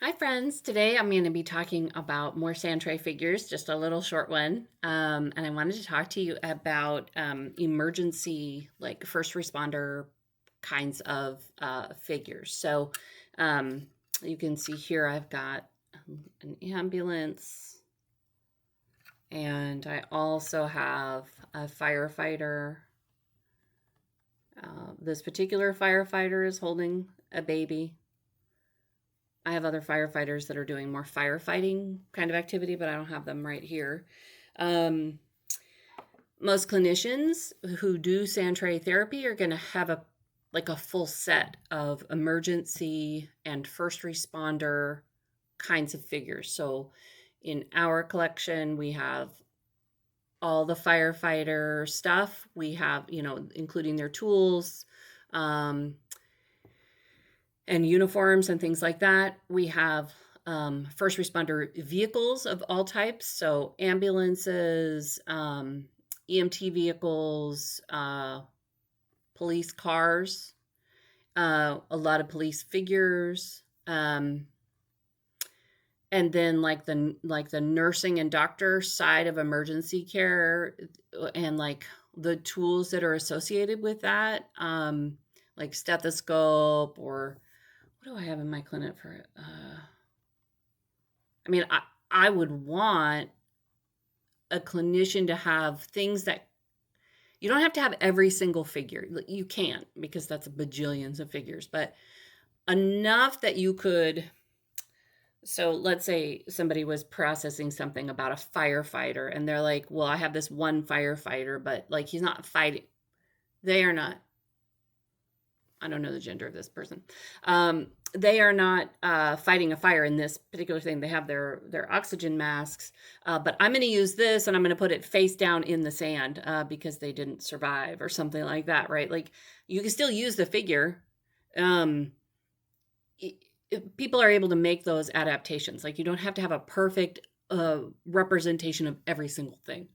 Hi, friends. Today I'm going to be talking about more Sandtray figures, just a little short one. And I wanted to talk to you about emergency, like first responder kinds of figures. So um, you can see here I've got an ambulance, and I also have a firefighter. This particular firefighter is holding a baby. I have other firefighters that are doing more firefighting kind of activity, but I don't have them right here. Um, Most clinicians who do Sandtray therapy are going to have a full set of emergency and first responder kinds of figures. So in our collection, we have all the firefighter stuff. We have, including their tools, um, and uniforms and things like that. We have first responder vehicles of all types, so ambulances, EMT vehicles, police cars, a lot of police figures, and then like the nursing and doctor side of emergency care, and like the tools that are associated with that, like stethoscope or what do I have in my clinic for? I mean, I would want a clinician to have things that you don't have to have every single figure. You can't because that's a bajillions of figures, but enough that you could. So let's say somebody was processing something about a firefighter and they're like, well, I have this one firefighter, but like he's not fighting. They are not, I don't know the gender of this person. They are not fighting a fire in this particular thing. They have their oxygen masks, but I'm going to use this and I'm going to put it face down in the sand because they didn't survive or something like that, right? Like you can still use the figure. Um, People are able to make those adaptations. Like you don't have to have a perfect representation of every single thing.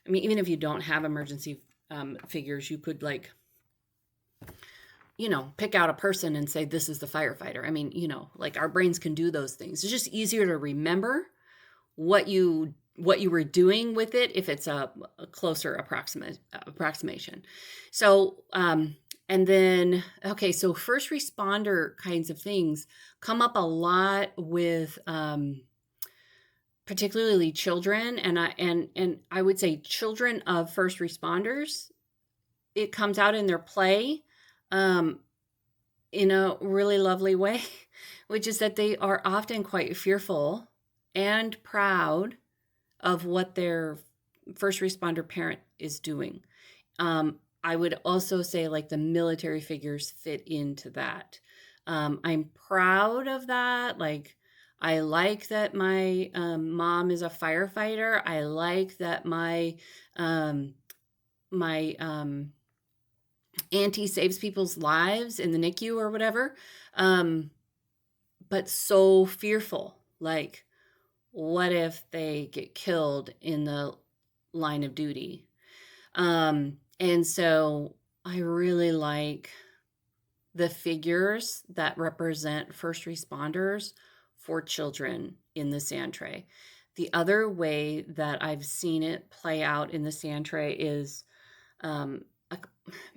I mean, even if you don't have emergency figures, you could pick out a person and say, this is the firefighter. I mean, like our brains can do those things. It's just easier to remember what you were doing with it if it's a closer approximation. So, and then, okay, so first responder kinds of things come up a lot with, particularly children, and I would say children of first responders. It comes out in their play, um, in a really lovely way, which is that they are often quite fearful and proud of what their first responder parent is doing. I would also say, like, the military figures fit into that. I'm proud of that. Like, I like that my mom is a firefighter. I like that my auntie saves people's lives in the NICU or whatever. Um, but so fearful. Like, what if they get killed in the line of duty? And so I really like the figures that represent first responders for children in the Sandtray. The other way that I've seen it play out in the Sandtray is, um,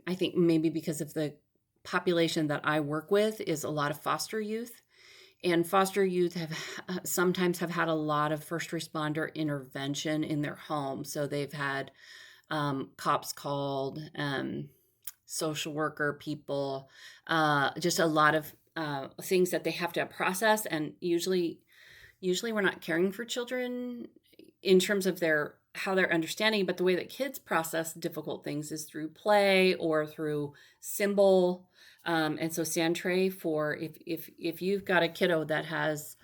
I think maybe because of the population that I work with is a lot of foster youth. And foster youth have sometimes have had a lot of first responder intervention in their home. So they've had cops called, social worker people, just a lot of things that they have to process. And usually we're not caring for children in terms of how they're understanding, but the way that kids process difficult things is through play or through symbol. And so Sandtray, for if you've got a kiddo that has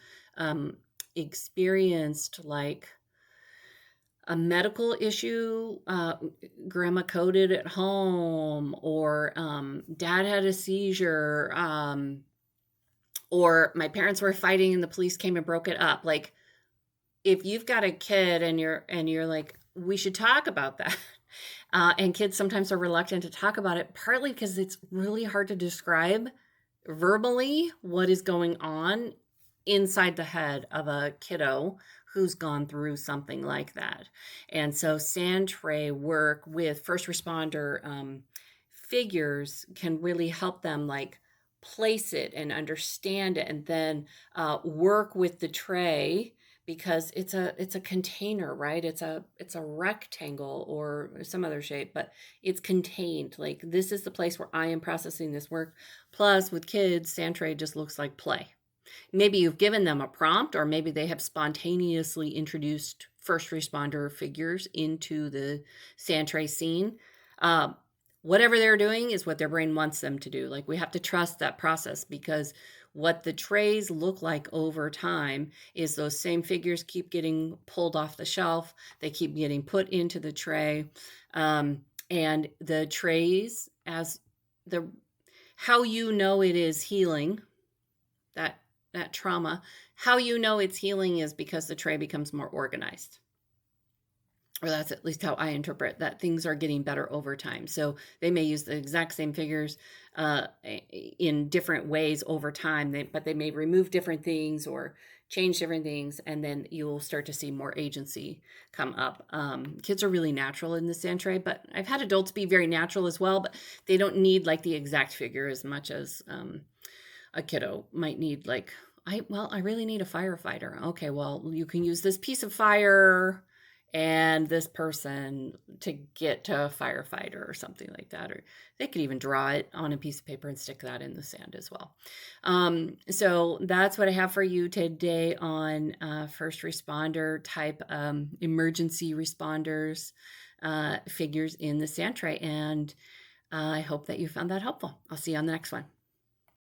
experienced like a medical issue, grandma coded at home, or dad had a seizure, or my parents were fighting and the police came and broke it up. Like, if you've got a kid and you're like, we should talk about that. And kids sometimes are reluctant to talk about it, partly because it's really hard to describe verbally what is going on inside the head of a kiddo who's gone through something like that. And so Sandtray work with first responder figures can really help them like place it and understand it, and then work with the tray, because it's a container, right? It's a rectangle or some other shape, but it's contained. Like, this is the place where I am processing this work. Plus, with kids, Sandtray just looks like play. Maybe you've given them a prompt, or maybe they have spontaneously introduced first responder figures into the Sandtray scene. Um, Whatever they're doing is what their brain wants them to do. Like, we have to trust that process, because what the trays look like over time is those same figures keep getting pulled off the shelf. They keep getting put into the tray. And the trays, as the how you know it is healing, that that trauma, how you know it's healing is because the tray becomes more organized. Or that's at least how I interpret that, things are getting better over time. So they may use the exact same figures in different ways over time, but they may remove different things or change different things, and then you'll start to see more agency come up. Kids are really natural in the Sandtray, but I've had adults be very natural as well, but they don't need like the exact figure as much as a kiddo might need. Like, I really need a firefighter. Okay, well, you can use this piece of fire and this person to get to a firefighter or something like that. Or they could even draw it on a piece of paper and stick that in the sand as well. So that's what I have for you today on first responder type emergency responders figures in the Sandtray. And I hope that you found that helpful. I'll see you on the next one.